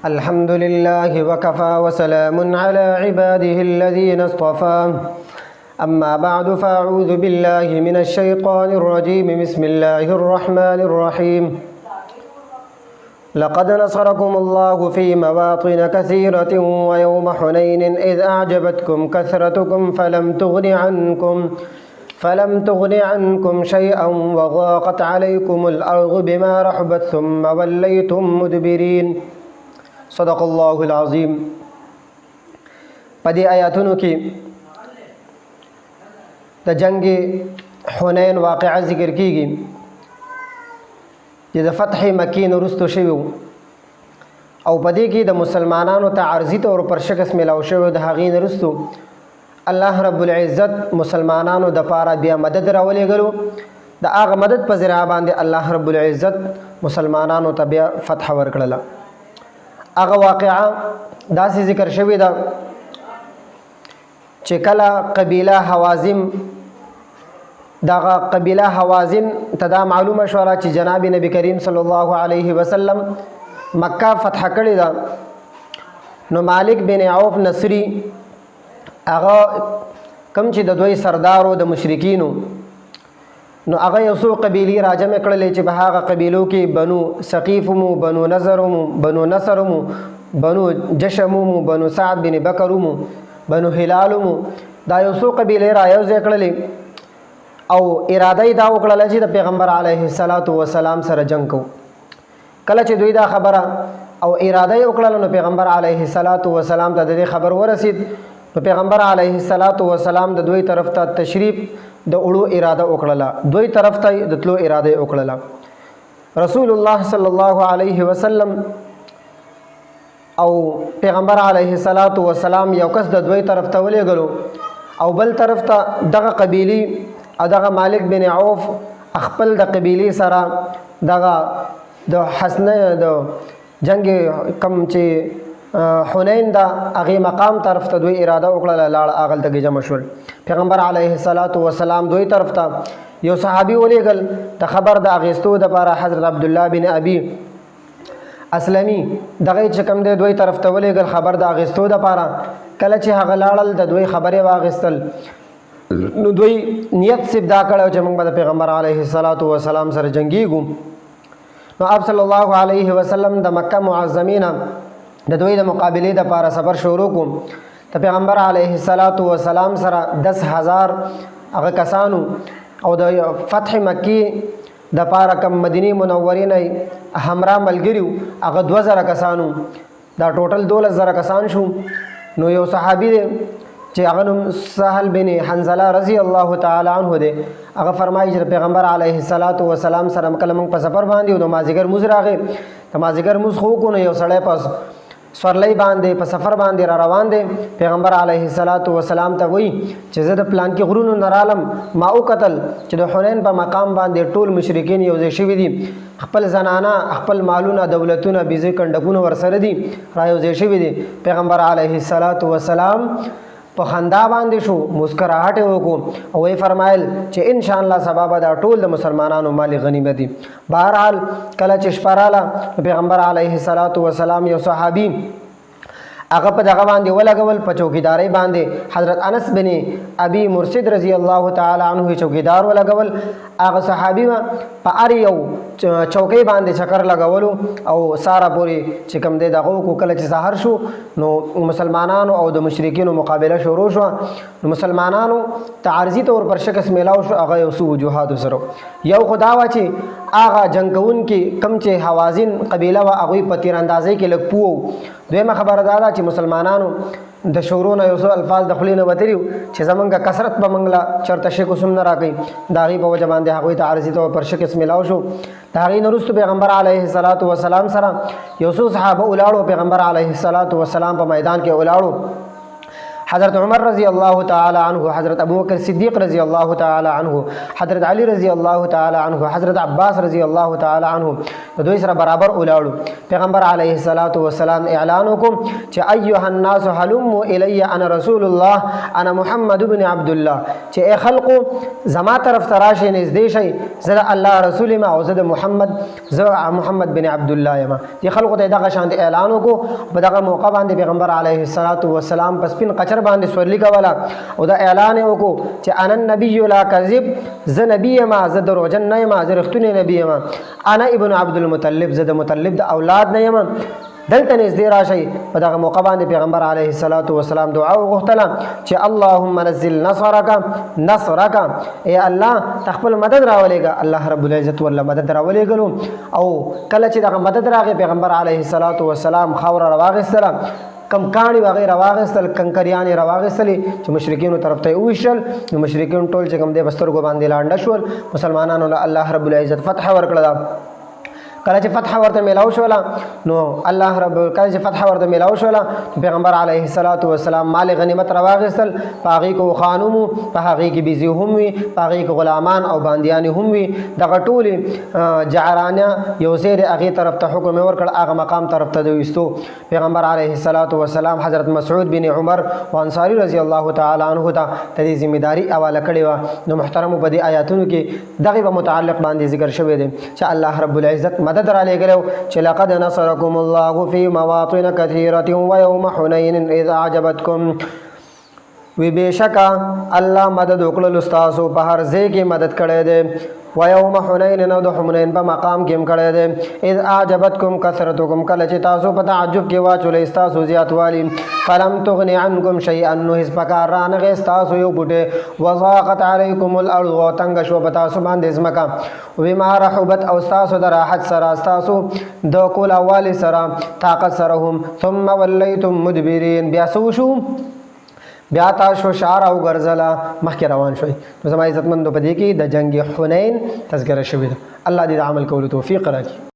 الحمد لله وكفى وسلام على عباده الذين اصطفى أما بعد فأعوذ بالله من الشيطان الرجيم بسم الله الرحمن الرحيم لقد نصركم الله في مواطن كثيرة ويوم حنين إذ أعجبتكم كثرتكم فلم تغن عنكم شيئا وضاقت عليكم الأرض بما رحبت ثم وليتم مدبرين صدق الله العظيم. پدې آیاتونو کې د جنگ حنین واقعه ذکر کیږي چې د فتح مکې نه وروسته شوی او پدې کې د مسلمانانو ته عارضي طور پر شکست ملاو شوی د هغې نه وروسته الله رب العزت مسلمانانو د پاره بیا مدد راولېږلو. د هغه مدد په ذریعه باندې الله رب العزت مسلمانانو ته بیا فتح ورکړله. هغه واقعه داسې ذکر شوې ده چې کله قبیله حوازن دغه قبیله حوازن ته دا معلومه شوه چې جناب نبی کریم صلی الله علیه وسلم مکه فتح کړې ده، نو مالک بن عوف نصری هغه کوم چې د دوی سردارو د مشرکینو نو هغه یو څو قبیلې راجمع کړلې چې په هغه قبیلو کې بنو ثقیف مو، بنو نضر مو، بنو نصر مو، بنو جشم مو، بنو سعد بن بکر مو، بنو هلال مو، دا یو څو قبیلې را یو ځای کړلې او اراده یې دا وکړله چې د پیغمبر علیه السلام سره جنګ کوو. کله چې دوی دا خبره او اراده یې وکړله نو پیغمبر علیه السلام ته د دې خبر ورسید. نو پیغمبر علیه السلام د دوی طرف ته تشریف د اړو اراده وکړله، دوی طرف ته د تلو اراده وکړله. رسول الله صلی الله علیه وسلم او پیغمبر علیه السلام یو کس د دوی طرف ته ولېږلو او بل طرف ته دغه قبیلې دغه مالک بن عوف خپل د قبیلې سره دغه د حسنه د جنگ کم چې حنین دا هغې مقام طرف ته دوی اراده وکړله، لاړه هغلته کې جمع شول. پیغمبر علیه السلام دوی طرف ته یو صحابي ولېږل د خبر د اخیستو دپاره، حضرت عبدالله بن ابي اسلمي دغه چې کوم دی دوی طرف ته ولېږل خبر د اخیستو دپاره. کله چې هغه لاړل د دوی خبرې واخیستل نو دوی نیت صرف دا کړی چې موږ به د پیغمبر علیه السلام سره جنګېږو. نو آپ صلی الله علیه وسلم د مکه معظمینه د دوی د مقابلې دپاره سفر شروع کوم. د پیغمبر علیه السلام سره 10,000 هغه کسانو او د فتح مکې دپاره کم مدینې منورې نه همراه ملګري هغه 2,000 کسانو، دا ټوټل 12,000 کسان شو. نو یو صحابي دی چې هغه نوم سهل بن حنظله رضی الله تعالی عنه دی، هغه فرمایي چې پیغمبر علیه السلام سره کله موږ په سفر باندې د مازدیګر مونځ راغی. د مازدیګر مونځ خو وکړو نو یو سړی پس سورلی باندې په سفر باندې را روان دی. پیغمبر علیه السلام ته وایي چې زه د پلان کې غرونو نه رالم، ما وکتل چې د حنین په مقام باندې ټول مشرکین یو ځای شوي دي، خپل زنانه خپل مالونه دولتونه بیزې کنډکونه ورسره دي را یو ځای شوي دي. پیغمبر علیه السلام په خندا باندې شو، مسکراهټ یې وکړو او یې فرمایل چې انشاءالله سبا به دا ټول د مسلمانانو مال غنیمت دي. بهرحال کله چې شپه راله پیغمبر علیه السلام یو صحابي هغه په دغه باندې ولګول، په چوکیدارۍ باندې حضرت انس بن ابي مرشد رضی الله تعالی عنه چوکیدار ولګول. هغه صحابي په هر یو چوکۍ باندې چکر لګولو او ساره پورې چې کوم دی دغه وکړو. کله چې سحر شو نو مسلمانانو او د مشرکینو مقابله شروع شوه. نو مسلمانانو ته عارضي طور پر شکست میلاو شو. هغه یو څو وجوهاتو سره، یو خو دا وه چې هغه جنګ کوونکي کوم چې حوازن قبیله وه هغوی په تیراندازۍ کې لږ پوه وو. دویمه خبره دا ده چې مسلمانانو د شورو نه یو څو الفاظ د خولې نه وتلي وو چې زمونږ کثرت به موږ له چېرته شکست هم نه راکوي. د هغې په وجه باندې هغوی ته عارضي طور پر شکست میلاو شو. د هغې نه وروسته پیغمبر علیه السلام سره یو څو صحابه ولاړو. پیغمبر علیه السلام په میدان کې ولاړو. حضرت عمر رضی الله تعالی عنہ، حضرت ابوبکر صدیق رضی الله تعالی عنہ، حضرت علی رضی الله تعالی عنہ، حضرت عباس رضی الله تعالی عنہ دوی سره برابر ولاړو. پیغمبر علیه الصلاۃ والسلام اعلان وکړ چې ایها الناس هلموا الی انا رسول الله انا محمد بن عبد الله، چې ای خلقو زما طرف تراشه نږدې شي، زه الله رسول ما او زه محمد بن عبد الله یم. دي خلقو ته دغه شان اعلان وکړو. په دغه موقع باندې پیغمبر علیه الصلاۃ والسلام پس پین قچر باندې سورلی کولا او دا اعلان وکړو چې انا النبی لا کذب، زه نبی یم، زه دروغجن نه یم، زه رښتونی نبی یم. انا ابن عبد المطلب، زه د مطلب د اولاد نه یم. دلته نږدې راشي. په دغه موقع باندې پیغمبر علیه الصلاۃ والسلام دعا وغوښتله چې اللهم نزل نصرک، ای الله تخپل مدد راولېږه. الله رب العزت ول مدد راولېږلو او کله چې دغه مدد راغی پیغمبر علیه الصلاۃ والسلام خاور راواغېستله، کم کاڼي وغیرہ راواغېستل، کنکریانې راواغېستلې چې مشرکینو طرف ته یې وویشتل. نو مشرکین ټول چې کوم دی بسترګو باندې لانډه شول. مسلمانانو له الله رب العزت فتح ورکړله. کله چې فتح ورته میلاو شوله نو الله رب کله چې فتح ورته میلاو شوله پیغمبر علیه الصلاۃ والسلام مال غنیمت راواغېستل. په هغې کې خانوم وو، په هغې کې بیزې هم وي، په هغې کې غلامان او باندیانې هم وي. دغه ټولې جعرانه یو ځای دی، هغې طرف ته حکم یې ورکړ، هغه مقام طرف ته د ویستو. پیغمبر علیه الصلاۃ والسلام حضرت مسعود بن عمر وانصاري رضی الله تعالی عنه ته د دې ذمېداري حواله کړې وه. نو محترمو په دې آیاتونو کې دغې به متعلق باندې ذکر شوی دی چې الله رب العزت مدد را لګلو چې لقد نصرکم الله فی مواطن کثیرة ویوم حنین اذ اعجبتکم، وی بېشکه الله مدد وکړلو ستاسو په هر ځای کې مدد کړی دی. ویوم حنین او د حنین په مقام کې هم کړی دی. اذ اعجبتکم کثرتکم، کله چې تاسو په تعجب کې واچولئ ستاسو زیاتوالی. فلم تغن عنکم شیئا، نو هېڅ پکار رانغی ستاسو یو بوټی. وضاقت علیکم الارض، او تنګه شوه په تاسو باندې ځمکه. بما رحبت، او ستاسو د راحت سره، ستاسو د کولوالي سره، طاقت سره هم. ثم ولیتم مدبرین، بیا څه وشو؟ بیا تاسو شعر او ګرځله مخکې روان شوي. نو زما عزتمندو په دې کې د جنګ حنین تذکره شوې ده. الله دې د عمل کولو توفیق راکړي.